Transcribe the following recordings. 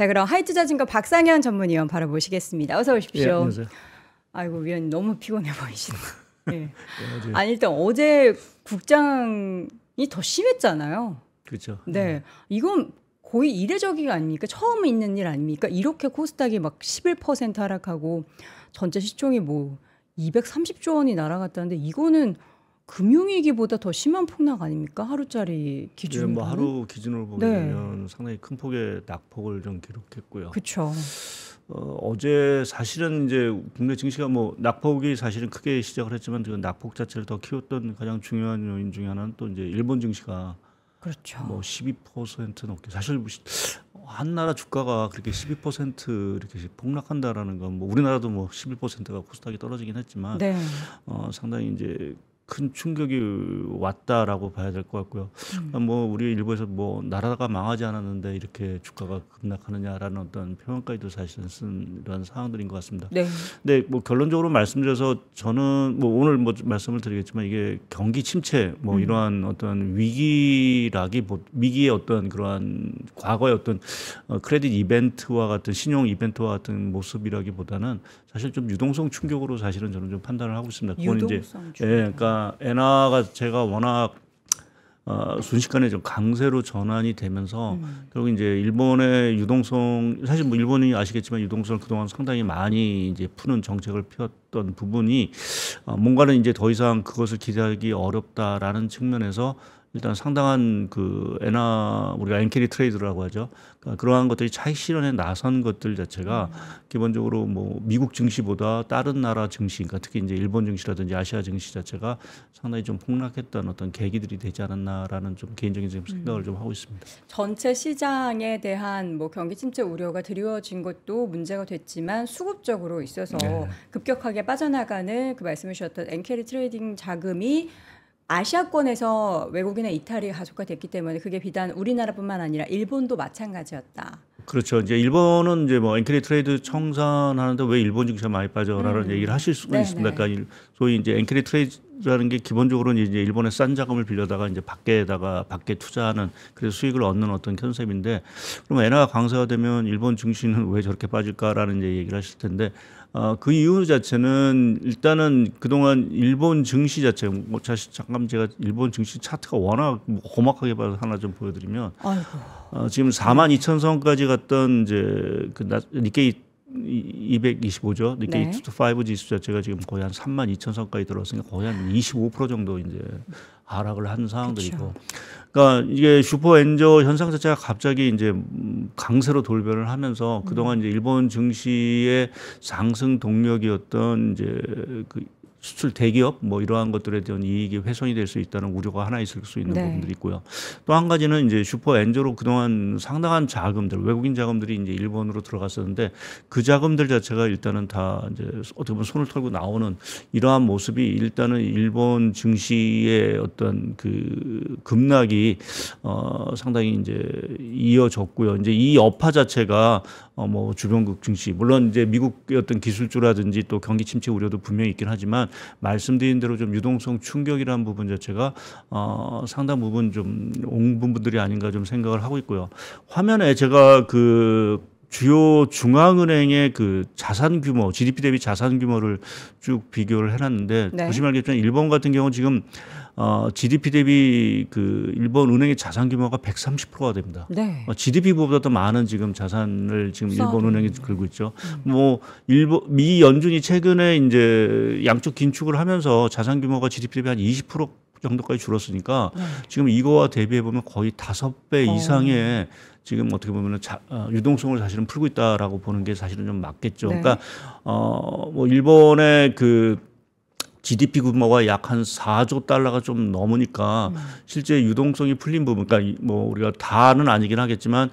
자, 그럼 하이투자증권 박상현 전문위원 바로 모시겠습니다. 어서 오십시오. 예, 안녕하세요. 아이고, 위원님 너무 피곤해 보이시네요. 네. 네, 아니, 일단 어제 국장이 더 심했잖아요. 그렇죠. 네. 이건 거의 이례적이가 아닙니까? 처음 있는 일 아닙니까? 이렇게 코스닥이 막 11% 하락하고 전체 시총이 뭐 230조 원이 날아갔다는데 이거는 금융위기보다 더 심한 폭락 아닙니까? 하루짜리 기준으로. 뭐 하루 기준으로 보게 네. 되면 상당히 큰 폭의 낙폭을 좀 기록했고요. 그렇죠. 어제 사실은 이제 국내 증시가 뭐 낙폭이 사실은 크게 시작을 했지만 그 낙폭 자체를 더 키웠던 가장 중요한 요인 중에 하나는 또 이제 일본 증시가 그렇죠. 뭐 12% 넘게 사실 한 나라 주가가 그렇게 12% 이렇게 폭락한다라는 건 뭐 우리나라도 뭐 11%가 코스닥이 떨어지긴 했지만 네. 상당히 이제 큰 충격이 왔다라고 봐야 될 것 같고요. 뭐 우리 일부에서 뭐 나라가 망하지 않았는데 이렇게 주가가 급락하느냐라는 어떤 평가에도 사실은 쓴 이런 상황들인 것 같습니다. 네. 근데 뭐 결론적으로 말씀드려서 저는 뭐 오늘 뭐 말씀을 드리겠지만 이게 경기 침체 뭐 이러한 어떤 위기의 어떤 그러한 과거의 어떤 크레딧 이벤트와 같은 신용 이벤트와 같은 모습이라기보다는 사실 좀 유동성 충격으로 사실은 저는 좀 판단을 하고 있습니다. 그건 이제 예, 그러니까 엔화가 제가 워낙 순식간에 좀 강세로 전환이 되면서 결국 이제 일본의 유동성 사실 뭐 일본이 아시겠지만 유동성을 그동안 상당히 많이 이제 푸는 정책을 펴던 부분이 뭔가는 이제 더 이상 그것을 기대하기 어렵다라는 측면에서 일단 상당한 그 엔화 우리가 엔캐리 트레이드라고 하죠. 그러니까 그러한 것들이 차익 실현에 나선 것들 자체가 기본적으로 뭐 미국 증시보다 다른 나라 증시, 그러니까 특히 이제 일본 증시라든지 아시아 증시 자체가 상당히 좀 폭락했던 어떤 계기들이 되지 않았나라는 좀 개인적인 생각을 좀 하고 있습니다. 전체 시장에 대한 뭐 경기 침체 우려가 드리워진 것도 문제가 됐지만 수급적으로 있어서 급격하게 빠져나가는 그 말씀해 주셨던 엔캐리 트레이딩 자금이 아시아권에서 외국인의 이탈이 가속화 됐기 때문에 그게 비단 우리나라뿐만 아니라 일본도 마찬가지였다. 그렇죠. 이제 일본은 이제 뭐 엔캐리 트레이드 청산하는데 왜 일본 증시가 많이 빠져라는 얘기를 하실 수가 있습니다. 그러니까 소위 이제 엔캐리 트레이드라는 게 기본적으로는 이제 일본의 싼 자금을 빌려다가 이제 밖에 투자하는 그래서 수익을 얻는 어떤 컨셉인데 그럼 엔화가 강세화되면 일본 증시는 왜 저렇게 빠질까라는 이제 얘기를 하실 텐데 그 이유 자체는 일단은 그동안 일본 증시 자체 뭐 잠깐 제가 일본 증시 차트가 워낙 험악하게 봐서 하나 좀 보여드리면 지금 42,000선까지 갔던 이제 그 니케이 225죠. 니케이 225 지수 자체가 지금 거의 한 32,000선까지 들어왔으니까 거의 한 25% 정도 이제 하락을 한 상황들이고. 그러니까 이게 슈퍼 엔저 현상 자체가 갑자기 이제 강세로 돌변을 하면서 그동안 이제 일본 증시의 상승 동력이었던 이제 그 수출 대기업 뭐 이러한 것들에 대한 이익이 훼손이 될 수 있다는 우려가 하나 있을 수 있는 부분들이 있고요. 또 한 가지는 이제 슈퍼 엔저로 그동안 상당한 자금들, 외국인 자금들이 이제 일본으로 들어갔었는데 그 자금들 자체가 일단은 다 이제 어떻게 보면 손을 털고 나오는 이러한 모습이 일단은 일본 증시의 어떤 그 급락이 상당히 이제 이어졌고요. 이제 이 여파 자체가 뭐 주변국 증시 물론 이제 미국의 어떤 기술주라든지 또 경기 침체 우려도 분명히 있긴 하지만 말씀드린 대로 좀 유동성 충격이라는 부분 자체가 상당 부분 좀 온 부분들이 아닌가 좀 생각을 하고 있고요. 화면에 제가 그 주요 중앙은행의 그 자산 규모, GDP 대비 자산 규모를 쭉 비교를 해놨는데 보시면 알겠지만 일본 같은 경우 지금 GDP 대비 그 일본 은행의 자산 규모가 130%가 됩니다. GDP보다 더 많은 지금 자산을 지금 일본 은행이 들고 있죠. 뭐 미 연준이 최근에 이제 양적 긴축을 하면서 자산 규모가 GDP 대비 한 20% 정도까지 줄었으니까 지금 이거와 대비해 보면 거의 5배 이상의 지금 어떻게 보면은 유동성을 사실은 풀고 있다라고 보는 게 사실은 좀 맞겠죠. 그러니까 뭐 일본의 그 GDP 규모가 약 한 4조 달러가 좀 넘으니까 실제 유동성이 풀린 부분, 그러니까 뭐 우리가 다는 아니긴 하겠지만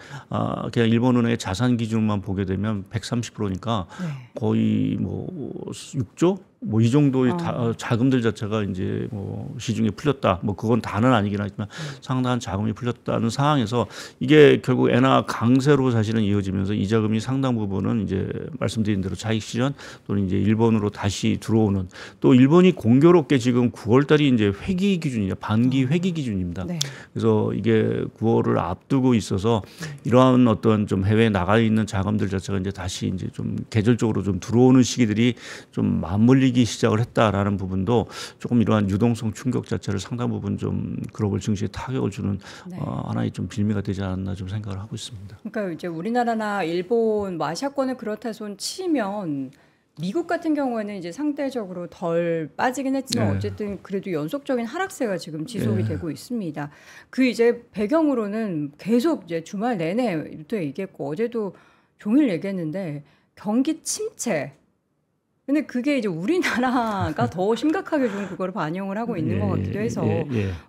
그냥 일본은행의 자산 기준만 보게 되면 130%니까 거의 뭐 6조 뭐 이 정도의 자금들 자체가 이제 뭐 시중에 풀렸다. 뭐 그건 다는 아니긴 하지만 상당한 자금이 풀렸다는 상황에서 이게 결국 엔화 강세로 사실은 이어지면서 이 자금이 상당 부분은 이제 말씀드린 대로 차익 실현 또는 이제 일본으로 다시 들어오는, 또 일본이 공교롭게 지금 9월 달이 이제 회기 기준이냐 반기 회기 기준입니다. 네. 그래서 이게 9월을 앞두고 있어서 이러한 어떤 좀 해외에 나가 있는 자금들 자체가 이제 다시 이제 좀 계절적으로 좀 들어오는 시기들이 좀 맞물리기 시작을 했다라는 부분도 조금 이러한 유동성 충격 자체를 상당 부분 좀 글로벌 증시에 타격을 주는 네. 하나의 좀 빌미가 되지 않았나 좀 생각을 하고 있습니다. 그러니까 이제 우리나라나 일본, 뭐 아시아권을 그렇다 손 치면 미국 같은 경우에는 이제 상대적으로 덜 빠지긴 했지만 네. 어쨌든 그래도 연속적인 하락세가 지금 지속이 네. 되고 있습니다. 그 이제 배경으로는 계속 이제 주말 내내부터 얘기했고 어제도 종일 얘기했는데 경기 침체. 근데 그게 이제 우리나라가 더 심각하게 좀 그거를 반영을 하고 있는 것 같기도 해서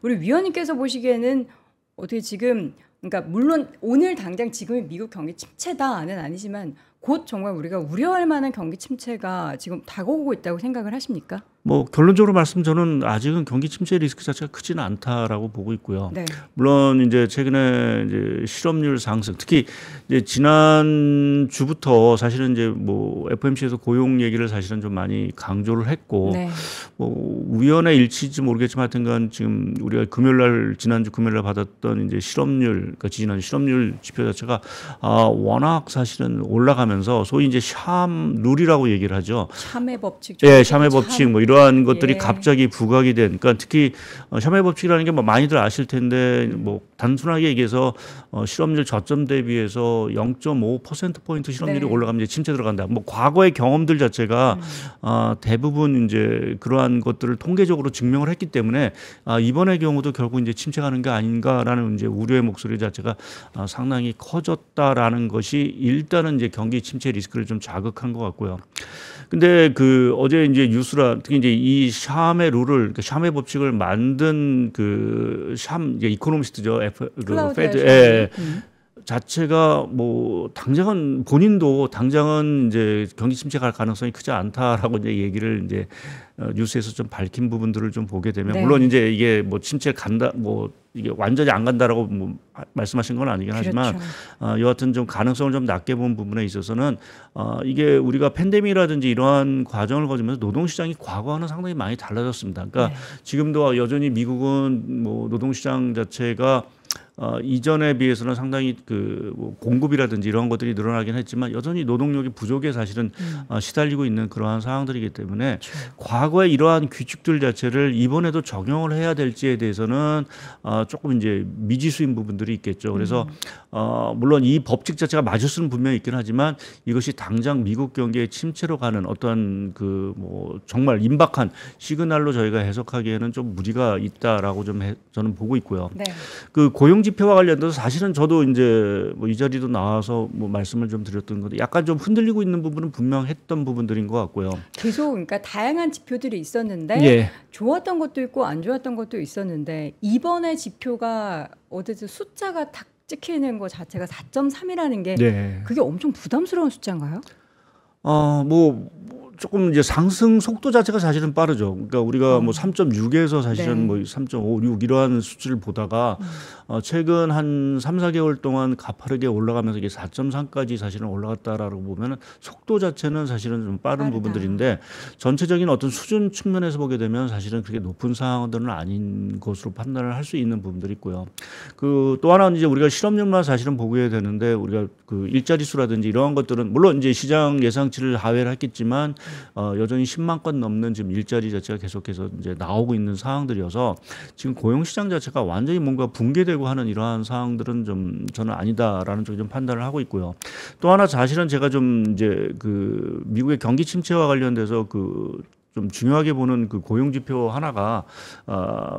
우리 위원님께서 보시기에는 어떻게 지금, 그러니까 물론 오늘 당장 지금의 미국 경기 침체다는 아니지만 곧 정말 우리가 우려할 만한 경기 침체가 지금 다가오고 있다고 생각을 하십니까? 뭐 결론적으로 말씀 저는 아직은 경기 침체 리스크 자체가 크지는 않다라고 보고 있고요. 네. 물론 이제 최근에 이제 실업률 상승, 특히 이제 지난 주부터 사실은 이제 뭐 FOMC에서 고용 얘기를 사실은 좀 많이 강조를 했고, 네. 뭐 우연의 일치인지 모르겠지만 하여튼간 지금 우리가 금요일날 지난주 금요일날 받았던 이제 실업률, 그러니까 지난 실업률 지표 자체가 워낙 사실은 올라가면서 소위 이제 샴 룰이라고 얘기를 하죠. 샴의 법칙. 예, 샴의 법칙 뭐 이러한 것들이 것들이 갑자기 부각이 된, 그러니까 특히 샴의 법칙이라는 게 뭐 많이들 아실 텐데 뭐 단순하게 얘기해서 실업률 저점 대비해서 0.5%포인트 실업률이 네. 올라가면 이제 침체 들어간다. 뭐 과거의 경험들 자체가 대부분 이제 그러한 것들을 통계적으로 증명을 했기 때문에 이번의 경우도 결국 이제 침체 가는 게 아닌가라는 이제 우려의 목소리 자체가 상당히 커졌다라는 것이 일단은 이제 경기 침체 리스크를 좀 자극한 것 같고요. 근데 그 어제 이제 뉴스라 특히 이제 이 샴의 룰을, 그러니까 샴의 법칙을 만든 그 샴 이제 이코노미스트죠. 그 페드 자체가 뭐 당장은 본인도 당장은 이제 경기 침체 갈 가능성이 크지 않다라고 이제 얘기를 이제 뉴스에서 좀 밝힌 부분들을 좀 보게 되면 네. 물론 이제 이게 뭐 침체 간다 뭐 이게 완전히 안 간다라고 뭐 말씀하신 건 아니긴 하지만 그렇죠. 여하튼 좀 가능성을 좀 낮게 본 부분에 있어서는 이게 우리가 팬데믹이라든지 이러한 과정을 거치면서 노동시장이 과거와는 상당히 많이 달라졌습니다. 그러니까 네. 지금도 여전히 미국은 뭐 노동시장 자체가 이전에 비해서는 상당히 뭐 공급이라든지 이런 것들이 늘어나긴 했지만 여전히 노동력이 부족에 사실은 시달리고 있는 그러한 상황들이기 때문에 그렇죠. 과거에 이러한 규칙들 자체를 이번에도 적용을 해야 될지에 대해서는 조금 이제 미지수인 부분들이 있겠죠. 그래서 물론 이 법칙 자체가 맞을 수는 분명히 있긴 하지만 이것이 당장 미국 경기의 침체로 가는 어떤 그 뭐 정말 임박한 시그널로 저희가 해석하기에는 좀 무리가 있다라고 좀 저는 보고 있고요. 네. 그 고용 지표와 관련돼서 사실은 저도 이제 뭐 이 자리도 나와서 뭐 말씀을 좀 드렸던 건데 약간 좀 흔들리고 있는 부분은 분명했던 부분들인 것 같고요. 계속 그러니까 다양한 지표들이 있었는데 예. 좋았던 것도 있고 안 좋았던 것도 있었는데 이번에 지표가 어쨌든 숫자가 딱 찍히는 것 자체가 4.3이라는 게 네. 그게 엄청 부담스러운 숫자인가요? 뭐 조금 이제 상승 속도 자체가 사실은 빠르죠. 그러니까 우리가 뭐 3.6에서 사실은 네. 뭐 3.56 이러한 수치를 보다가 최근 한 3, 4개월 동안 가파르게 올라가면서 이게 4.3까지 사실은 올라갔다라고 보면은 속도 자체는 사실은 좀 빠른 부분들인데 전체적인 어떤 수준 측면에서 보게 되면 사실은 그렇게 높은 상황들은 아닌 것으로 판단을 할 수 있는 부분들이 있고요. 그 또 하나는 이제 우리가 실업률만 사실은 보게 되는데 우리가 그 일자리 수라든지 이러한 것들은 물론 이제 시장 예상치를 하회를 했겠지만 여전히 10만 건 넘는 지금 일자리 자체가 계속해서 이제 나오고 있는 상황들이어서 지금 고용 시장 자체가 완전히 뭔가 붕괴되고 하는 이러한 상황들은 좀 저는 아니다라는 쪽에 좀 판단을 하고 있고요. 또 하나 사실은 제가 좀 이제 그 미국의 경기 침체와 관련돼서 그 좀 중요하게 보는 그 고용 지표 하나가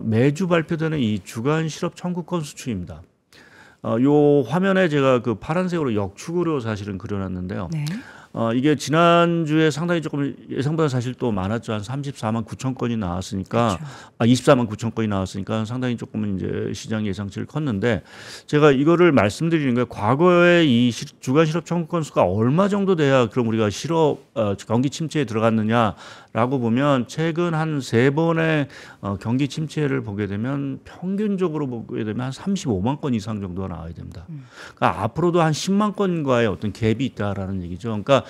매주 발표되는 이 주간 실업 청구권 수치입니다. 요 화면에 제가 그 파란색으로 역축으로 사실은 그려놨는데요. 네. 이게 지난주에 상당히 조금 예상보다 사실 또 많았죠. 한 34만 9천 건이 나왔으니까, 그렇죠. 24만 9천 건이 나왔으니까 상당히 조금은 이제 시장 예상치를 컸는데 제가 이거를 말씀드리는 게 과거에 이 주간 실업 청구 건수가 얼마 정도 돼야 그럼 우리가 경기 침체에 들어갔느냐라는 라고 보면 최근 한 3번의 경기 침체를 보게 되면 평균적으로 보게 되면 한 35만 건 이상 정도가 나와야 됩니다. 그러니까 앞으로도 한 10만 건과의 어떤 갭이 있다라는 얘기죠. 그러니까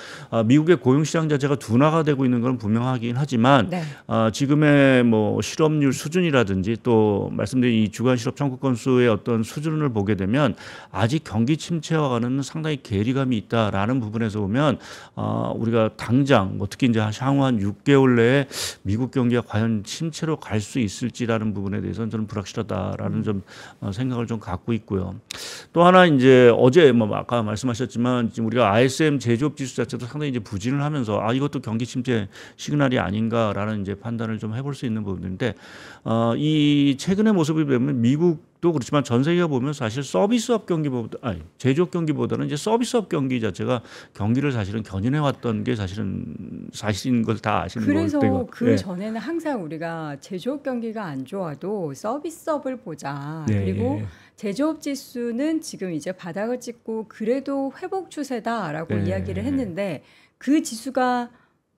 미국의 고용시장 자체가 둔화가 되고 있는 건 분명하긴 하지만 네. 지금의 뭐 실업률 수준이라든지 또 말씀드린 이 주간 실업 청구 건수의 어떤 수준을 보게 되면 아직 경기 침체와는 상당히 괴리감이 있다라는 부분에서 보면 우리가 당장 뭐 특히 이제 향후 한 6개월 내에 미국 경기가 과연 침체로 갈 수 있을지라는 부분에 대해서는 저는 불확실하다라는 좀 생각을 좀 갖고 있고요. 또 하나 이제 어제 뭐 아까 말씀하셨지만 지금 우리가 ISM 제조업 지수 자체도 상당히 이제 부진을 하면서 이것도 경기 침체 시그널이 아닌가라는 이제 판단을 좀 해볼 수 있는 부분인데 이 최근의 모습을 보면 미국도 그렇지만 전 세계가 보면 사실 서비스업 경기보다 제조업 경기보다는 이제 서비스업 경기 자체가 경기를 사실은 견인해 왔던 게 사실인 걸 다 아시는 거고. 그래서 그 전에는 항상 우리가 제조업 경기가 안 좋아도 서비스업을 보자. 그리고 제조업 지수는 지금 이제 바닥을 찍고 그래도 회복 추세다라고 이야기를 했는데 그 지수가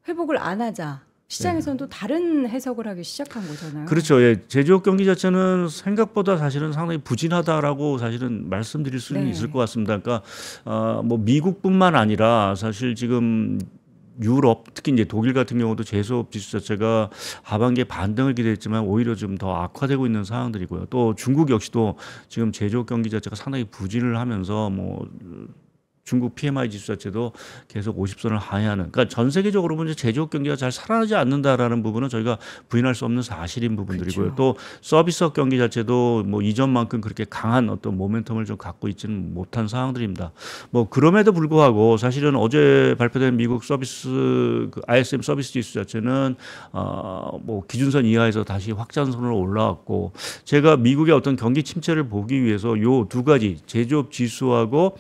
회복을 안 하자. 시장에서는 또 다른 해석을 하기 시작한 거잖아요. 그렇죠. 예. 제조업 경기 자체는 생각보다 사실은 상당히 부진하다라고 사실은 말씀드릴 수는 있을 것 같습니다. 그러니까 뭐 미국뿐만 아니라 사실 지금 유럽 특히 이제 독일 같은 경우도 제조업 지수 자체가 하반기에 반등을 기대했지만 오히려 좀 더 악화되고 있는 상황들이고요. 또 중국 역시도 지금 제조업 경기 자체가 상당히 부진을 하면서 뭐 중국 PMI 지수 자체도 계속 50선을 하회하는. 그러니까 전 세계적으로 보면 제조업 경기가 잘 살아나지 않는다라는 부분은 저희가 부인할 수 없는 사실인 부분들이고요. 그렇죠. 또 서비스업 경기 자체도 뭐 이전만큼 그렇게 강한 어떤 모멘텀을 좀 갖고 있지는 못한 상황들입니다. 뭐 그럼에도 불구하고 사실은 어제 발표된 미국 서비스 ISM 서비스 지수 자체는 뭐 기준선 이하에서 다시 확장선으로 올라왔고 제가 미국의 어떤 경기 침체를 보기 위해서 요 두 가지 제조업 지수하고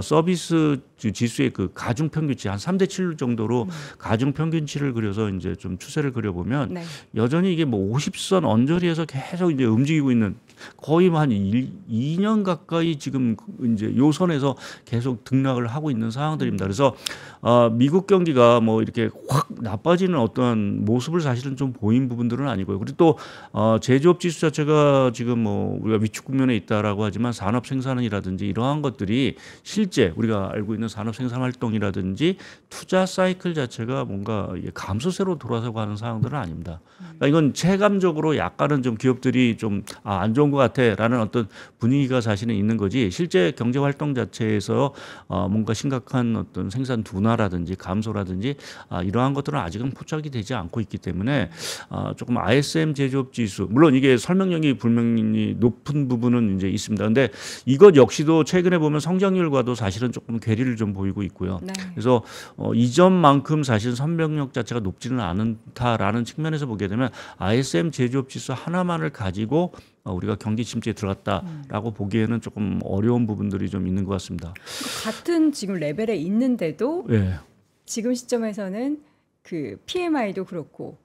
서비스 지수의 그 가중 평균치 한 3대7 정도로 가중 평균치를 그려서 이제 좀 추세를 그려보면 여전히 이게 뭐 50선 언저리에서 계속 이제 움직이고 있는 거의 한 2년 가까이 지금 이제 요 선에서 계속 등락을 하고 있는 상황들입니다. 그래서 미국 경기가 뭐 이렇게 확 나빠지는 어떤 모습을 사실은 좀 보인 부분들은 아니고요. 그리고 또 제조업 지수 자체가 지금 뭐 우리가 위축 국면에 있다라고 하지만 산업 생산이라든지 이러한 것들이 실제 우리가 알고 있는 산업 생산 활동이라든지 투자 사이클 자체가 뭔가 감소세로 돌아서고 하는 상황들은 아닙니다. 그러니까 이건 체감적으로 약간은 좀 기업들이 좀 안 좋은 것 같아라는 어떤 분위기가 사실은 있는 거지 실제 경제 활동 자체에서 뭔가 심각한 어떤 생산 둔화라든지 감소라든지 이러한 것들은 아직은 포착이 되지 않고 있기 때문에 조금 ISM 제조업 지수 물론 이게 설명력이 분명히 높은 부분은 이제 있습니다. 그런데 이것 역시도 최근에 보면 성장률과도 사실은 조금 괴리를 좀 보이고 있고요. 그래서 이전만큼 사실 선명력 자체가 높지는 않다라는 측면에서 보게 되면 ISM 제조업 지수 하나만을 가지고 우리가 경기 침체에 들어갔다라고 보기에는 조금 어려운 부분들이 좀 있는 것 같습니다. 같은 지금 레벨에 있는데도 지금 시점에서는 그 PMI도 그렇고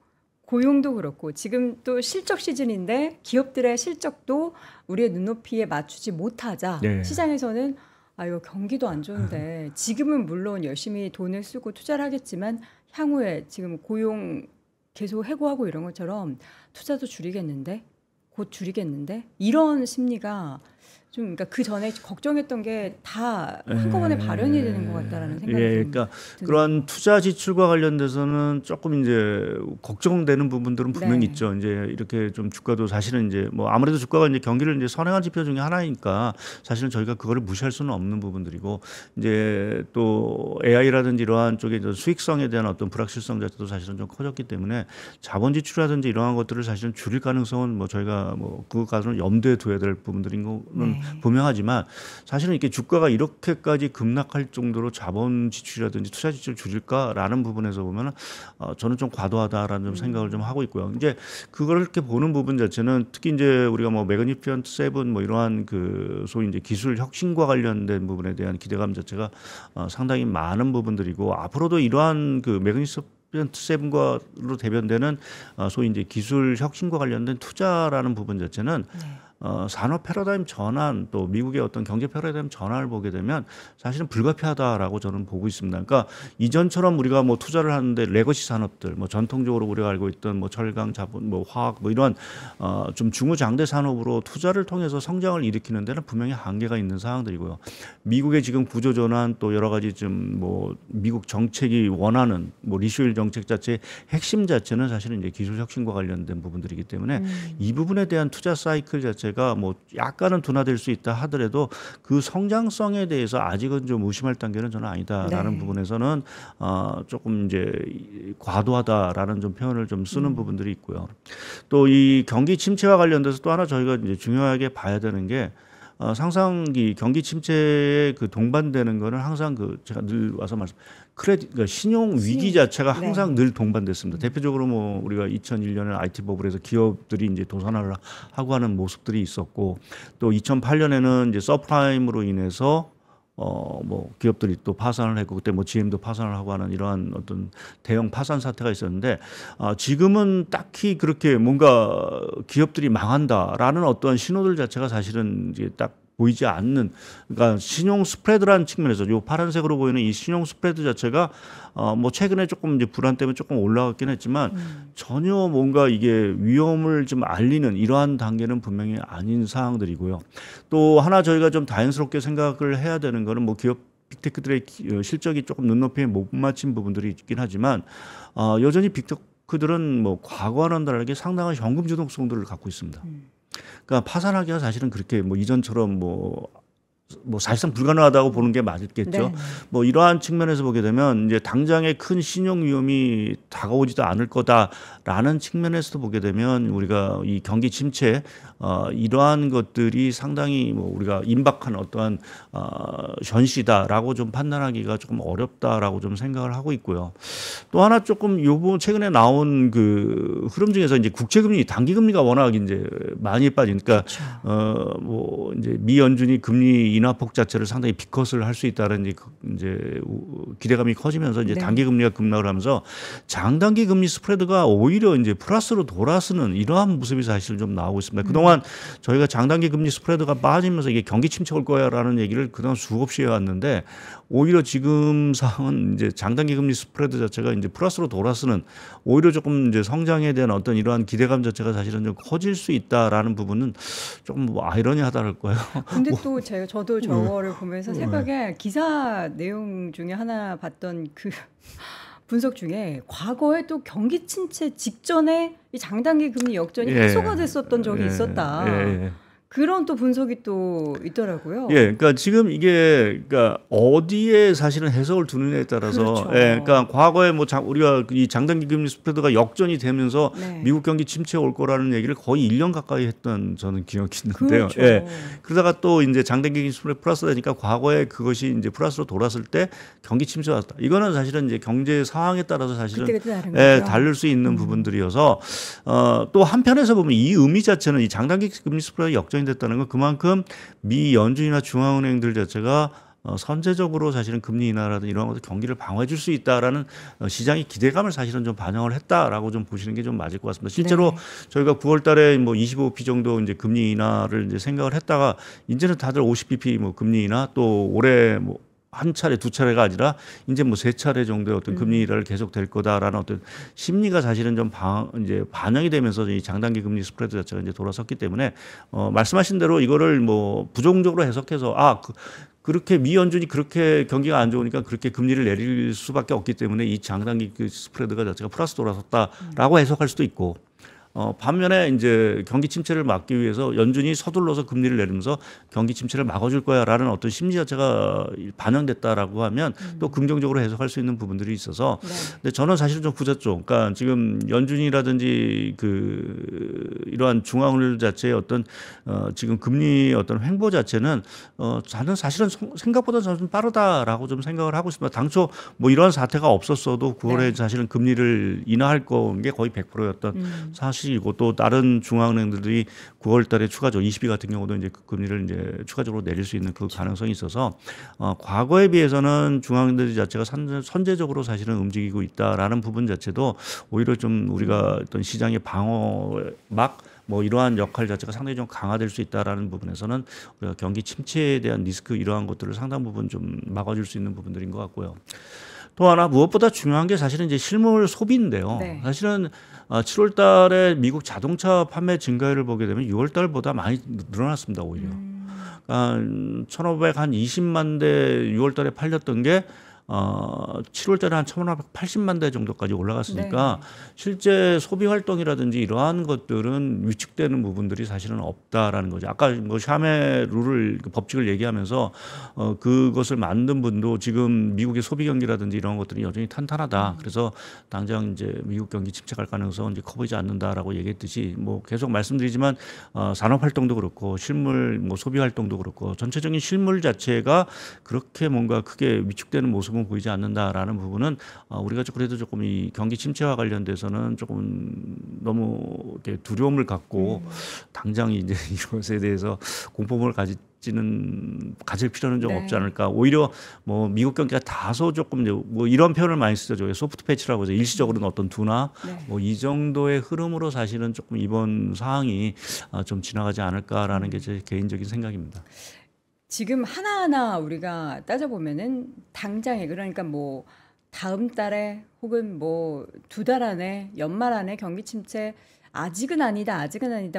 고용도 그렇고 지금 또 실적 시즌인데 기업들의 실적도 우리의 눈높이에 맞추지 못하자 시장에서는 이거 경기도 안 좋은데 지금은 물론 열심히 돈을 쓰고 투자를 하겠지만 향후에 지금 고용 계속 해고하고 이런 것처럼 투자도 줄이겠는데 곧 줄이겠는데 이런 심리가 좀 그러니까 그 전에 걱정했던 게 다 한꺼번에 발현이 되는 것 같다라는 생각이 그러니까 그런 투자 지출과 관련돼서는 조금 이제 걱정되는 부분들은 분명히 있죠. 이제 이렇게 좀 주가도 사실은 이제 뭐 아무래도 주가가 이제 경기를 이제 선행한 지표 중에 하나니까 사실은 저희가 그거를 무시할 수는 없는 부분들이고 이제 또 AI라든지 이러한 쪽에 수익성에 대한 어떤 불확실성 자체도 사실은 좀 커졌기 때문에 자본 지출이라든지 이러한 것들을 사실은 줄일 가능성은 뭐 저희가 뭐 그것까지는 염두에 둬야 될 부분들인 거는 분명하지만 사실은 이렇게 주가가 이렇게까지 급락할 정도로 자본 지출이라든지 투자 지출을 줄일까라는 부분에서 보면 저는 좀 과도하다라는 좀 생각을 좀 하고 있고요. 이제 그걸 이렇게 보는 부분 자체는 특히 이제 우리가 뭐 매그니피언트 7 뭐 이러한 그 소위 이제 기술 혁신과 관련된 부분에 대한 기대감 자체가 상당히 많은 부분들이고 앞으로도 이러한 그 매그니피언트 7과로 대변되는 소위 이제 기술 혁신과 관련된 투자라는 부분 자체는 산업 패러다임 전환 또 미국의 어떤 경제 패러다임 전환을 보게 되면 사실은 불가피하다라고 저는 보고 있습니다. 그러니까 이전처럼 우리가 뭐 투자를 하는데 레거시 산업들 뭐 전통적으로 우리가 알고 있던 뭐 철강, 자본, 뭐 화학 뭐 이런 좀 중후장대 산업으로 투자를 통해서 성장을 일으키는 데는 분명히 한계가 있는 상황들이고요. 미국의 지금 구조 전환 또 여러 가지 좀 뭐 미국 정책이 원하는 뭐 리쇼일 정책 자체의 핵심 자체는 사실은 이제 기술 혁신과 관련된 부분들이기 때문에 이 부분에 대한 투자 사이클 자체가 뭐 약간은 둔화될 수 있다 하더라도 그 성장성에 대해서 아직은 좀 의심할 단계는 저는 아니다라는 네. 부분에서는 조금 이제 과도하다라는 좀 표현을 좀 쓰는 부분들이 있고요. 또 이 경기 침체와 관련돼서 또 하나 저희가 이제 중요하게 봐야 되는 게 상상기 경기 침체에 그 동반되는 거는 항상 그 제가 늘 와서 그러니까 신용 위기 자체가 항상 늘 동반됐습니다. 대표적으로 뭐 우리가 2001년에 IT 버블에서 기업들이 이제 도산을 하고 하는 모습들이 있었고 또 2008년에는 이제 서프라임으로 인해서 뭐 기업들이 또 파산을 했고 그때 뭐 GM도 파산을 하고 하는 이러한 어떤 대형 파산 사태가 있었는데 지금은 딱히 그렇게 뭔가 기업들이 망한다라는 어떤 신호들 자체가 사실은 이제 딱 보이지 않는 그러니까 신용 스프레드라는 측면에서 요 파란색으로 보이는 이 신용 스프레드 자체가 뭐 최근에 조금 이제 불안 때문에 조금 올라갔긴 했지만 전혀 뭔가 이게 위험을 좀 알리는 이러한 단계는 분명히 아닌 사항들이고요. 또 하나 저희가 좀 다행스럽게 생각을 해야 되는 거는 뭐 기업 빅테크들의 실적이 조금 눈높이에 못 맞춘 부분들이 있긴 하지만 여전히 빅테크들은 뭐 과거와는 다르게 상당한 현금 주동성들을 갖고 있습니다. 그러니까 파산하기가 사실은 그렇게 뭐 이전처럼 뭐 사실상 불가능하다고 보는 게 맞겠죠. 네. 뭐 이러한 측면에서 보게 되면 이제 당장의 큰 신용 위험이 다가오지도 않을 거다라는 측면에서도 보게 되면 우리가 이 경기 침체 이러한 것들이 상당히 뭐 우리가 임박한 어떠한 현실이다라고 좀 판단하기가 조금 어렵다라고 좀 생각을 하고 있고요. 또 하나 조금 요번 최근에 나온 그 흐름 중에서 이제 국채금리 단기금리가 워낙 이제 많이 빠지니까 뭐 이제 미 연준이 금리 인하폭 자체를 상당히 비컷을 할 수 있다는 이제 기대감이 커지면서 이제 단기 금리가 급락을 하면서 장단기 금리 스프레드가 오히려 이제 플러스로 돌아서는 이러한 모습이 사실 좀 나오고 있습니다. 그동안 저희가 장단기 금리 스프레드가 빠지면서 이게 경기 침체 올 거야라는 얘기를 그동안 수없이 해왔는데 오히려 지금 상황은 이제 장단기 금리 스프레드 자체가 이제 플러스로 돌아서는 오히려 조금 이제 성장에 대한 어떤 이러한 기대감 자체가 사실은 좀 커질 수 있다라는 부분은 조금 뭐 아이러니하다랄까요. 근데 또 저도 저거를 보면서 새벽에 기사 내용 중에 하나 봤던 그 분석 중에 과거에 또 경기 침체 직전에 이 장단기 금리 역전이 해소가 됐었던 적이 있었다. 그런 또 분석이 또 있더라고요. 그러니까 지금 이게 그러니까 어디에 사실은 해석을 두느냐에 따라서, 그렇죠. 그러니까 과거에 뭐 우리가 이 장단기 금리 스프레드가 역전이 되면서 미국 경기 침체 올 거라는 얘기를 거의 1년 가까이 했던 저는 기억이 있는데요. 그렇죠. 그러다가 또 이제 장단기 금리 스프레드 플러스 되니까 과거에 그것이 이제 플러스로 돌았을 때 경기 침체가 왔다. 이거는 사실은 이제 경제 상황에 따라서 사실은 다를 수 있는 부분들이어서 또 한편에서 보면 이 의미 자체는 이 장단기 금리 스프레드 역전이 됐다는 건 그만큼 미 연준이나 중앙은행들 자체가 선제적으로 사실은 금리 인하라든지 이런 것들 경기를 방어해 줄 수 있다라는 시장의 기대감을 사실은 좀 반영을 했다라고 좀 보시는 게 좀 맞을 것 같습니다. 실제로 저희가 9월 달에 뭐 25bp 정도 이제 금리 인하를 이제 생각을 했다가 이제는 다들 50bp 뭐 금리 인하 또 올해 뭐 한 차례 두 차례가 아니라 이제 뭐 세 차례 정도의 어떤 금리 인하를 계속 될 거다라는 어떤 심리가 사실은 좀 이제 반영이 되면서 이 장단기 금리 스프레드 자체가 이제 돌아섰기 때문에 말씀하신 대로 이거를 뭐 부정적으로 해석해서 그렇게 미 연준이 그렇게 경기가 안 좋으니까 그렇게 금리를 내릴 수밖에 없기 때문에 이 장단기 그 스프레드가 자체가 플러스 돌아섰다라고 해석할 수도 있고. 반면에 이제 경기 침체를 막기 위해서 연준이 서둘러서 금리를 내리면서 경기 침체를 막아줄 거야라는 어떤 심리 자체가 반영됐다라고 하면 또 긍정적으로 해석할 수 있는 부분들이 있어서 근데 저는 사실 좀 부졌죠. 그러니까 지금 연준이라든지 이러한 중앙은행 자체의 어떤 지금 금리 어떤 횡보 자체는 저는 사실은 생각보다 좀 빠르다라고 좀 생각을 하고 있습니다. 당초 뭐 이러한 사태가 없었어도 9월에 사실은 금리를 인하할 게 거의 100%였던 사실. 이고 또 다른 중앙은행들이 9월 달에 추가적으로 20비 같은 경우도 이제 그 금리를 이제 추가적으로 내릴 수 있는 그 가능성이 있어서 과거에 비해서는 중앙은행들 자체가 선제적으로 사실은 움직이고 있다라는 부분 자체도 오히려 좀 우리가 어떤 시장의 뭐 이러한 역할 자체가 상당히 좀 강화될 수 있다라는 부분에서는 우리가 경기 침체에 대한 리스크 이러한 것들을 상당 부분 좀 막아줄 수 있는 부분들인 것 같고요. 또 하나 무엇보다 중요한 게 사실은 이제 실물 소비인데요. 네. 사실은 7월 달에 미국 자동차 판매 증가율을 보게 되면 6월 달보다 많이 늘어났습니다, 오히려. 1,520만 대 6월 달에 팔렸던 게 7월 달에 한 1,580만 대 정도까지 올라갔으니까 네. 실제 소비 활동이라든지 이러한 것들은 위축되는 부분들이 사실은 없다라는 거죠. 아까 뭐 샤메 룰을 법칙을 얘기하면서 그것을 만든 분도 지금 미국의 소비 경기라든지 이런 것들이 여전히 탄탄하다. 그래서 당장 이제 미국 경기 침체할 가능성은 이제 커 보이지 않는다라고 얘기했듯이 뭐 계속 말씀드리지만 산업 활동도 그렇고 실물 뭐 소비 활동도 그렇고 전체적인 실물 자체가 그렇게 뭔가 크게 위축되는 모습 보이지 않는다라는 부분은 우리가 그래도 조금 이 경기 침체와 관련돼서는 조금 너무 이렇게 두려움을 갖고 당장 이제 이것에 대해서 공포심을 가질 필요는 좀 네. 없지 않을까. 오히려 뭐 미국 경기가 다소 조금 이제 뭐 이런 표현을 많이 쓰죠. 소프트 패치라고 해서 일시적으로는 어떤 둔화 네. 뭐 이 정도의 흐름으로 사실은 조금 이번 상황이 좀 지나가지 않을까라는 게 제 개인적인 생각입니다. 지금 하나하나 우리가 따져보면은 당장에 그러니까 뭐 다음 달에 혹은 뭐 2달 안에 연말 안에 경기 침체 아직은 아니다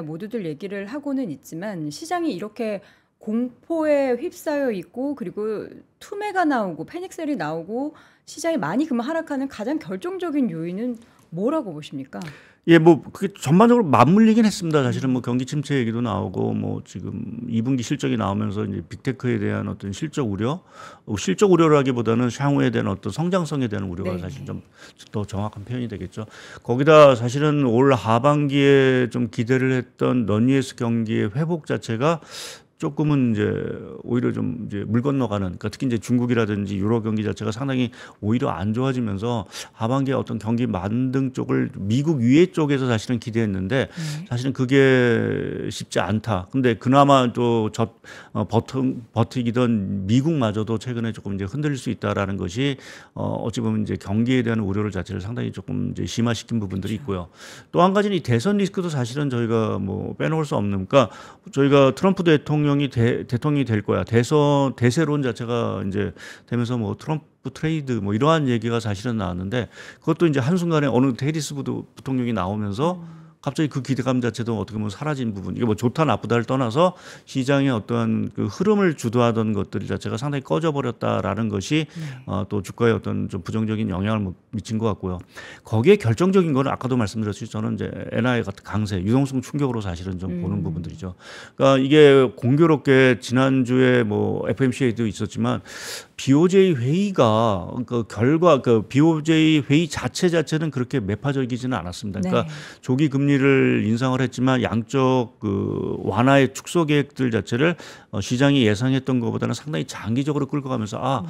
모두들 얘기를 하고는 있지만 시장이 이렇게 공포에 휩싸여 있고 그리고 투매가 나오고 패닉셀이 나오고 시장이 많이 그만 하락하는 가장 결정적인 요인은 뭐라고 보십니까? 예, 뭐 그게 전반적으로 맞물리긴 했습니다. 사실은 뭐 경기 침체 얘기도 나오고 뭐 지금 2분기 실적이 나오면서 이제 빅테크에 대한 어떤 실적 우려라기보다는 향후에 대한 어떤 성장성에 대한 우려가 네. 사실 좀 더 정확한 표현이 되겠죠. 거기다 사실은 올 하반기에 좀 기대를 했던 non-US 경기의 회복 자체가 조금은 이제 오히려 좀 이제 물 건너가는, 그러니까 특히 이제 중국이라든지 유럽 경기 자체가 상당히 오히려 안 좋아지면서 하반기에 어떤 경기 만등 쪽을 미국 위에 쪽에서 사실은 기대했는데 사실은 그게 쉽지 않다. 근데 그나마 또 버티기던 미국마저도 최근에 조금 이제 흔들릴 수 있다라는 것이 어찌 보면 이제 경기에 대한 우려를 자체를 상당히 조금 이제 심화시킨 부분들이 있고요. 또 한 가지는 이 대선 리스크도 사실은 저희가 뭐 빼놓을 수 없는, 그러니까 저희가 트럼프 대통령이 대통령이 될 거야. 대세론 자체가 이제 되면서 뭐 트럼프 트레이드 뭐 이러한 얘기가 사실은 나왔는데 그것도 이제 한순간에 어느 해리스 부통령이 나오면서 갑자기 그 기대감 자체도 어떻게 보면 사라진 부분. 이게 뭐 좋다 나쁘다를 떠나서 시장의 어떤 그 흐름을 주도하던 것들 자체가 상당히 꺼져버렸다라는 것이 또 주가에 어떤 좀 부정적인 영향을 미친 것 같고요. 거기에 결정적인 거는 아까도 말씀드렸듯이 저는 이제 엔화의 같은 강세, 유동성 충격으로 사실은 좀 보는 부분들이죠. 그러니까 이게 공교롭게 지난주에 뭐 FMC에도 있었지만 BOJ 회의가 그 BOJ 회의 자체는 그렇게 매파적이지는 않았습니다. 그러니까 네. 조기 금리를 인상을 했지만 양적 그 완화의 축소 계획들 자체를 시장이 예상했던 것보다는 상당히 장기적으로 끌고 가면서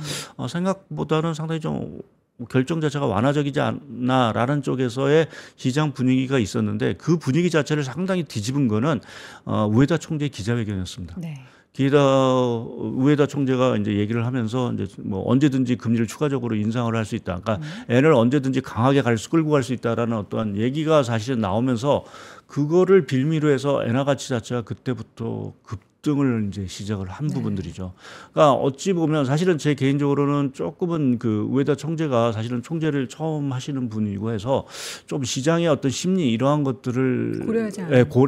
생각보다는 상당히 좀 결정 자체가 완화적이지 않나라는 쪽에서의 시장 분위기가 있었는데 그 분위기 자체를 상당히 뒤집은 거는 우에다 총재의 기자회견이었습니다. 네. 우에다 총재가 이제 얘기를 하면서 이제 뭐 언제든지 금리를 추가적으로 인상을 할 수 있다. 그러니까 엔을 언제든지 강하게 끌고 갈 수 있다라는 어떠한 얘기가 사실은 나오면서 그거를 빌미로 해서 엔화 가치 자체가 그때부터 급등을 이제 시작을 한 부분들이죠. 그러니까 어찌 보면 사실은 제 개인적으로는 조금은 그 우에다 총재가 사실은 총재를 처음 하시는 분이고 해서 좀 시장의 어떤 심리 이러한 것들을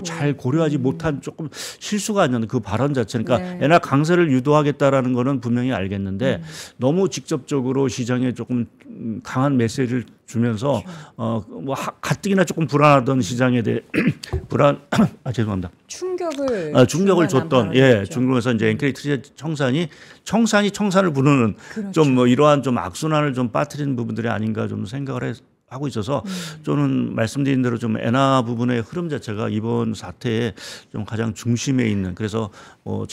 잘 고려하지 못한 조금 실수가 아니었나 그 발언 자체. 그러니까 엔화 강세를 유도하겠다라는 거는 분명히 알겠는데 너무 직접적으로 시장에 조금 강한 메시지를 주면서 뭐 가뜩이나 조금 불안하던 시장에 대해 죄송합니다. 충격을 줬던 중국에서 이제 NK 청산을 부르는 그렇죠. 좀 뭐 이러한 좀 악순환을 좀 빠뜨리는 부분들이 아닌가 좀 생각을 하고 있어서 저는 말씀드린 대로 좀 엔화 부분의 흐름 자체가 이번 사태에 좀 가장 중심에 있는, 그래서 뭐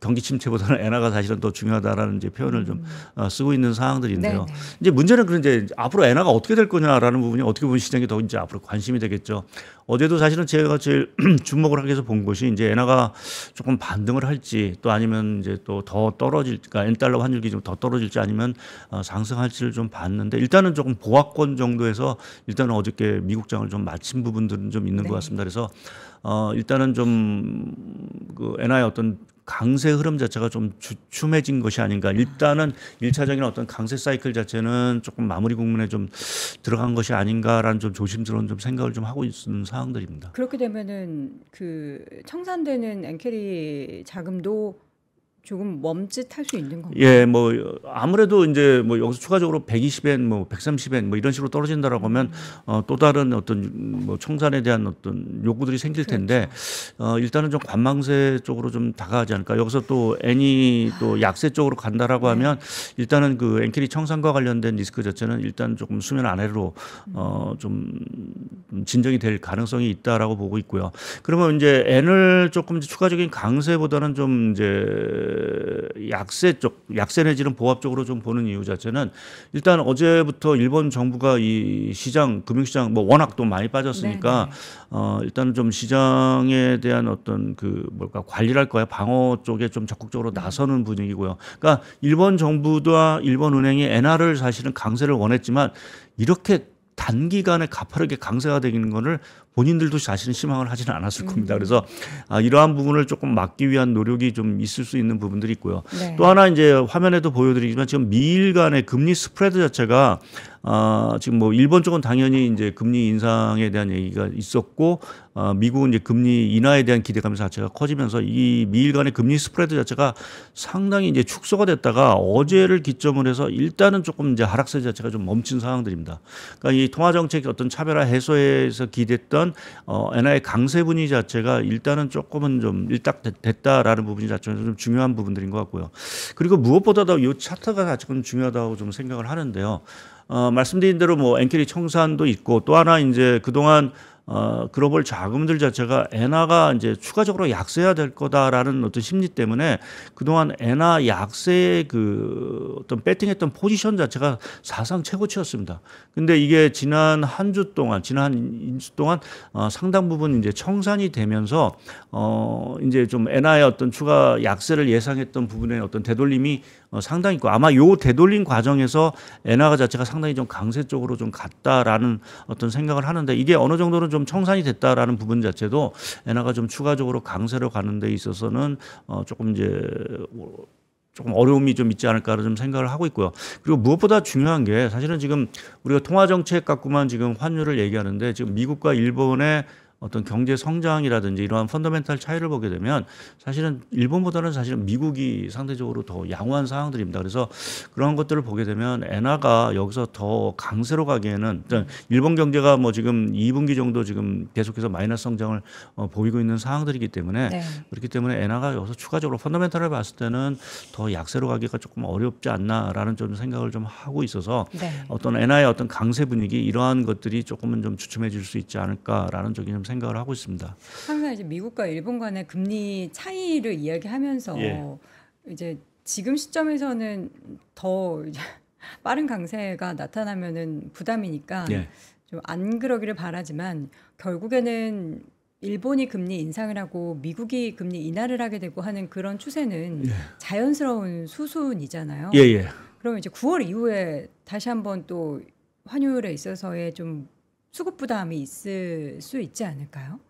경기 침체보다는 엔화가 사실은 더 중요하다라는 이제 표현을 좀 쓰고 있는 상황들인데요. 네네. 이제 문제는 그런 이제 앞으로 엔화가 어떻게 될 거냐라는 부분이 어떻게 보면 시장이 더 이제 앞으로 관심이 되겠죠. 어제도 사실은 제가 제일 주목을 하기 위해서 본 것이 이제 엔화가 조금 반등을 할지 또 아니면 이제 또 더 떨어질까, 엔달러 환율 기준 더 떨어질지 아니면 상승할지를 좀 봤는데 일단은 조금 보합 보합권 정도에서 일단은 어저께 미국장을 좀 마친 부분들은 좀 있는 것 같습니다. 그래서 일단은 좀 그 엔화의 어떤 강세 흐름 자체가 좀 주춤해진 것이 아닌가. 일단은 1차적인 어떤 강세 사이클 자체는 조금 마무리 국면에 좀 들어간 것이 아닌가라는 좀 조심스러운 좀 생각을 좀 하고 있는 사항들입니다. 그렇게 되면은 그 청산되는 엔캐리 자금도 조금 멈칫할 수 있는 건가요? 예, 뭐 아무래도 이제 뭐 여기서 추가적으로 120엔, 뭐 130엔 뭐 이런 식으로 떨어진다라고 하면 또 다른 어떤 뭐 청산에 대한 어떤 요구들이 생길 텐데 일단은 좀 관망세 쪽으로 좀 다가가지 않을까. 여기서 또 엔이 또 약세 쪽으로 간다라고 하면 일단은 그 엔캐리 청산과 관련된 리스크 자체는 일단 조금 수면 아래로 좀 진정이 될 가능성이 있다라고 보고 있고요. 그러면 이제 엔을 조금 추가적인 강세보다는 좀 이제 약세 쪽, 약세 내지는 보합 쪽으로 좀 보는 이유 자체는 일단 어제부터 일본 정부가 이 시장, 금융시장 뭐 워낙 또 많이 빠졌으니까 일단은 좀 시장에 대한 어떤 그 뭘까 관리랄까요, 방어 쪽에 좀 적극적으로 나서는 분위기고요. 그러니까 일본 정부와 일본 은행이 엔화를 사실은 강세를 원했지만 이렇게 단기간에 가파르게 강세가 되는 거를 본인들도 사실은 희망을 하지는 않았을 겁니다. 그래서 이러한 부분을 조금 막기 위한 노력이 좀 있을 수 있는 부분들이 있고요. 또 하나 이제 화면에도 보여드리지만 지금 미일 간의 금리 스프레드 자체가 지금 뭐 일본 쪽은 당연히 이제 금리 인상에 대한 얘기가 있었고 미국은 이제 금리 인하에 대한 기대감 자체가 커지면서 이 미일 간의 금리 스프레드 자체가 상당히 이제 축소가 됐다가 어제를 기점으로 해서 일단은 조금 이제 하락세 자체가 좀 멈춘 상황들입니다. 그러니까 이 통화 정책 어떤 차별화 해소에서 기대했던 엔화의 강세 분위 자체가 일단은 조금은 좀 일딱됐다라는 부분이 자체는 좀 중요한 부분들인 것 같고요. 그리고 무엇보다도 이 차트가 자체는 중요하다고 좀 생각을 하는데요. 말씀드린 대로 뭐 엔캐리 청산도 있고 또 하나 이제 그동안 글로벌 자금들 자체가 엔화가 이제 추가적으로 약세해야 될 거다라는 어떤 심리 때문에 그동안 엔화 약세의 그 어떤 배팅했던 포지션 자체가 사상 최고치였습니다. 근데 이게 지난 한 주 동안 상당 부분 이제 청산이 되면서 이제 좀 엔화의 어떤 추가 약세를 예상했던 부분의 어떤 되돌림이 상당히 있고 아마 요 되돌림 과정에서 엔화가 자체가 상당히 좀 강세 쪽으로 좀 갔다라는 어떤 생각을 하는데 이게 어느 정도는 좀 청산이 됐다라는 부분 자체도 엔화가 좀 추가적으로 강세로 가는 데 있어서는 조금 이제 조금 어려움이 좀 있지 않을까를 좀 생각을 하고 있고요. 그리고 무엇보다 중요한 게 사실은 지금 우리가 통화 정책 갖고만 지금 환율을 얘기하는데 지금 미국과 일본의 어떤 경제 성장이라든지 이러한 펀더멘탈 차이를 보게 되면 사실은 일본보다는 사실은 미국이 상대적으로 더 양호한 상황들입니다. 그래서 그런 것들을 보게 되면 엔화가 여기서 더 강세로 가기에는 일본 경제가 뭐 지금 2분기 정도 지금 계속해서 마이너스 성장을 보이고 있는 상황들이기 때문에 그렇기 때문에 엔화가 여기서 추가적으로 펀더멘탈을 봤을 때는 더 약세로 가기가 조금 어렵지 않나라는 좀 생각을 좀 하고 있어서 어떤 엔화의 어떤 강세 분위기 이러한 것들이 조금은 좀 주춤해질 수 있지 않을까라는 적인 좀 생각을 하고 있습니다. 항상 이제 미국과 일본 간의 금리 차이를 이야기하면서 이제 지금 시점에서는 더 이제 빠른 강세가 나타나면은 부담이니까 좀 안 그러기를 바라지만 결국에는 일본이 금리 인상을 하고 미국이 금리 인하를 하게 되고 하는 그런 추세는 자연스러운 수순이잖아요. 그러면 이제 9월 이후에 다시 한번 또 환율에 있어서의 좀 수급 부담이 있을 수 있지 않을까요?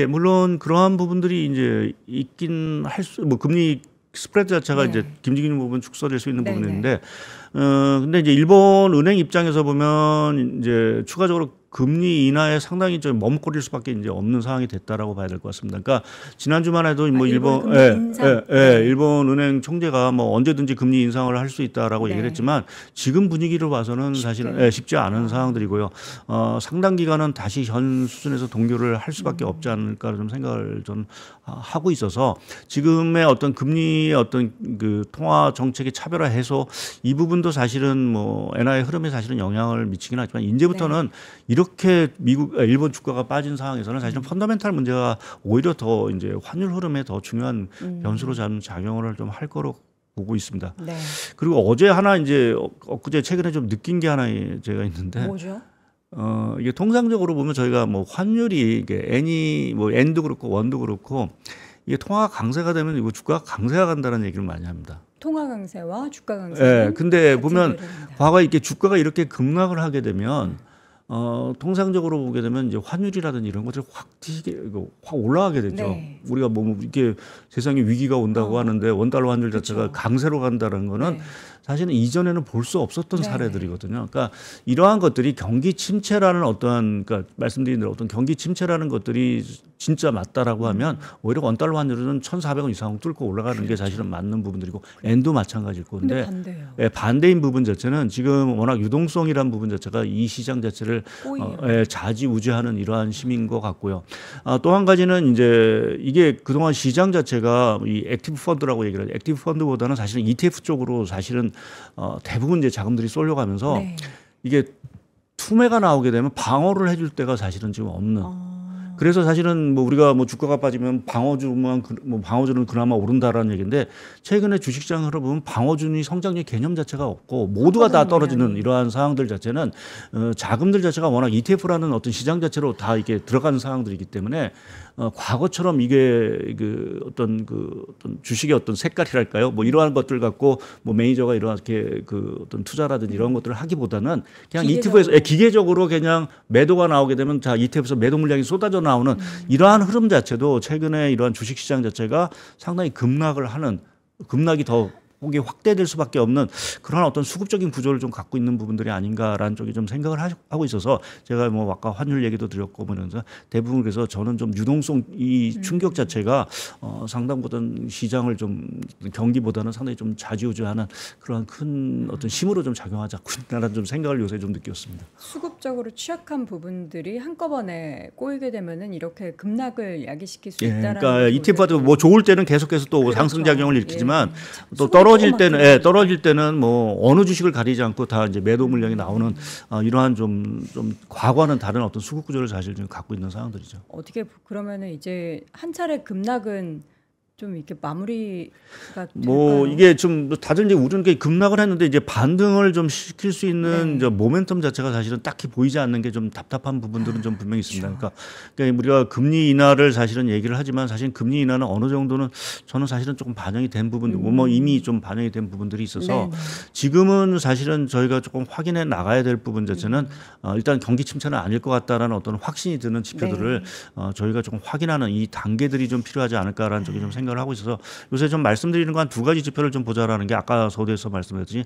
물론 그러한 부분들이 이제 있긴 뭐 금리 스프레드 자체가 이제 김지기님 부분 축소될 수 있는 부분인데, 근데 이제 일본 은행 입장에서 보면 이제 추가적으로 금리 인하에 상당히 좀 머뭇거릴 수밖에 이제 없는 상황이 됐다라고 봐야 될 것 같습니다. 그러니까 지난주만 해도 뭐 일본 은행 총재가 뭐 언제든지 금리 인상을 할 수 있다라고 얘기를 했지만 지금 분위기를 봐서는 사실은 쉽지 않은 상황들이고요. 상당 기간은 다시 현 수준에서 동결을 할 수밖에 없지 않을까 좀 생각을 좀 하고 있어서 지금의 어떤 금리의 어떤 그 통화 정책의 차별화 해소 이 부분도 사실은 뭐 엔화의 흐름에 사실은 영향을 미치긴 하지만 이제부터는 이렇게 일본 주가가 빠진 상황에서는 사실은 펀더멘탈 문제가 오히려 더 이제 환율 흐름에 더 중요한 변수로 작용을 좀 할 거로 보고 있습니다. 그리고 어제 하나 이제 엊그제 최근에 좀 느낀 게 하나 제가 있는데 뭐죠? 이게 통상적으로 보면 저희가 뭐 환율이 이게 엔이 뭐 엔도 그렇고 원도 그렇고 이게 통화가 강세가 되면 이거 주가가 강세가 간다는 얘기를 많이 합니다. 통화 강세와 주가 강세. 네, 근데 보면 과거에 이렇게 주가가 이렇게 급락을 하게 되면 통상적으로 보게 되면 이제 환율이라든지 이런 것들이 확 올라가게 되죠. 네. 우리가 뭐 이게 세상에 위기가 온다고 하는데 원달러 환율 자체가 강세로 간다는 거는 네. 사실은 이전에는 볼 수 없었던 네. 사례들이거든요. 그러니까 이러한 것들이 경기 침체라는 어떠한 그러니까 말씀드린 대로 어떤 경기 침체라는 것들이 진짜 맞다라고 하면 오히려 원달러 환율은 1,400원 이상 뚫고 올라가는 게 사실은 맞는 부분들이고 엔도 마찬가지일 건데 반대요. 반대인 부분 자체는 지금 워낙 유동성이란 부분 자체가 이 시장 자체를 좌지우지하는 이러한 심인 것 같고요. 또 한 가지는 이제 이게 그동안 시장 자체가 이 액티브 펀드라고 얘기를 하죠. 액티브 펀드보다는 사실은 ETF 쪽으로 사실은 대부분 이제 자금들이 쏠려가면서 네. 이게 투매가 나오게 되면 방어를 해줄 때가 사실은 지금 없는. 그래서 사실은 뭐 우리가 뭐 주가가 빠지면 방어주만 뭐 방어주는 그나마 오른다라는 얘기인데 최근에 주식시장을 보면 방어주의 성장률 개념 자체가 없고 모두가 다 떨어지는 이러한 상황들 자체는 자금들 자체가 워낙 ETF라는 어떤 시장 자체로 다 이게 들어가는 상황들이기 때문에 과거처럼 이게 어떤 주식의 어떤 색깔이랄까요? 뭐 이러한 것들 갖고 뭐 매니저가 이렇게 어떤 투자라든지 이런 것들을 하기보다는 그냥 ETF에서 기계적으로 그냥 매도가 나오게 되면 자 ETF에서 매도 물량이 쏟아져 나오는 이러한 흐름 자체도 최근에 이러한 주식 시장 자체가 상당히 급락이 더 폭이 확대될 수밖에 없는 그런 어떤 수급적인 구조를 좀 갖고 있는 부분들이 아닌가라는 쪽에 좀 생각을 하고 있어서 제가 뭐 아까 환율 얘기도 드렸고 그러면서 대부분 그래서 저는 좀 유동성 이 충격 자체가 상당보다는 시장을 좀 경기보다는 상당히 좀 좌지우지하는 그런 큰 어떤 힘으로 좀 작용하지 않고 있다는 좀 생각을 요새 좀 느꼈습니다. 수급적으로 취약한 부분들이 한꺼번에 꼬이게 되면은 이렇게 급락을 야기시킬 수 있다라는. 그러니까 ETF도 뭐 좋을 때는 계속해서 또 그렇죠. 상승 작용을 일으키지만 또 떨어질 때는 뭐 어느 주식을 가리지 않고 다 이제 매도 물량이 나오는 이러한 좀 과거와는 다른 어떤 수급 구조를 사실 좀 갖고 있는 상황들이죠. 어떻게 그러면은 이제 한 차례 급락은 좀 이렇게 마무리가 될까요? 뭐 이게 좀 다들 이제 우리는 급락을 했는데 이제 반등을 좀 시킬 수 있는 이제 모멘텀 자체가 사실은 딱히 보이지 않는 게 좀 답답한 부분들은 좀 분명히 있습니다. 그렇죠. 그러니까 우리가 금리 인하를 사실은 얘기를 하지만 사실 금리 인하는 어느 정도는 저는 사실은 조금 반영이 된 부분이고 뭐 이미 좀 반영이 된 부분들이 있어서 지금은 사실은 저희가 조금 확인해 나가야 될 부분 자체는 일단 경기 침체는 아닐 것 같다라는 어떤 확신이 드는 지표들을 저희가 조금 확인하는 이 단계들이 좀 필요하지 않을까라는 쪽에 좀 생각을 하고 있어서 요새 좀 말씀드리는 건 한 두 가지 지표를 좀 보자라는 게 아까 서두에서 말씀드렸듯이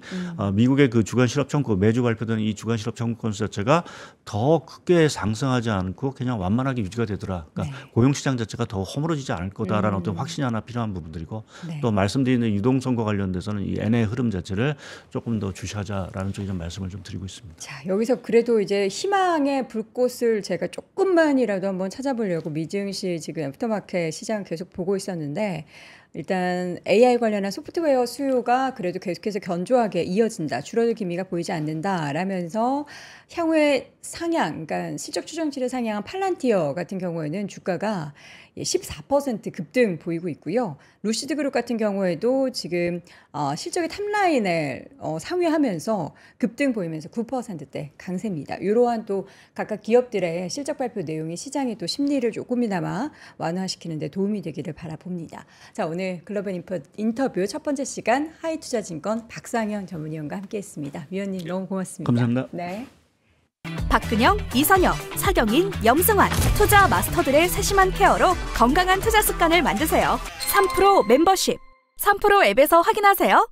미국의 그 주간 실업 청구 매주 발표되는 이 주간 실업 청구 건수 자체가 더 크게 상승하지 않고 그냥 완만하게 유지가 되더라. 그러니까 고용 시장 자체가 더 허물어지지 않을 거다라는 어떤 확신이 하나 필요한 부분들이고 또 말씀드리는 유동성과 관련돼서는 이 엔의 흐름 자체를 조금 더 주시하자라는 쪽에 좀 말씀을 좀 드리고 있습니다. 자, 여기서 그래도 이제 희망의 불꽃을 제가 조금만이라도 한번 찾아보려고 미증시 지금 애프터마켓 시장 계속 보고 있었는데 일단 AI 관련한 소프트웨어 수요가 그래도 계속해서 견조하게 이어진다. 줄어들 기미가 보이지 않는다. 라면서 향후에 상향, 그러니까 실적 추정치를 상향한 팔란티어 같은 경우에는 주가가 14% 급등 보이고 있고요. 루시드 그룹 같은 경우에도 지금 실적의 탑라인을 상회하면서 급등 보이면서 9%대 강세입니다. 이러한 또 각각 기업들의 실적 발표 내용이 시장의 또 심리를 조금이나마 완화시키는 데 도움이 되기를 바라봅니다. 자, 오늘 글로벌 인터뷰 첫 번째 시간 하이투자증권 박상현 전문위원과 함께했습니다. 위원님 너무 고맙습니다. 감사합니다. 네. 박근영, 이선영, 사경인, 염승환 투자 마스터들의 세심한 케어로 건강한 투자 습관을 만드세요. 3프로 멤버십 3프로 앱에서 확인하세요.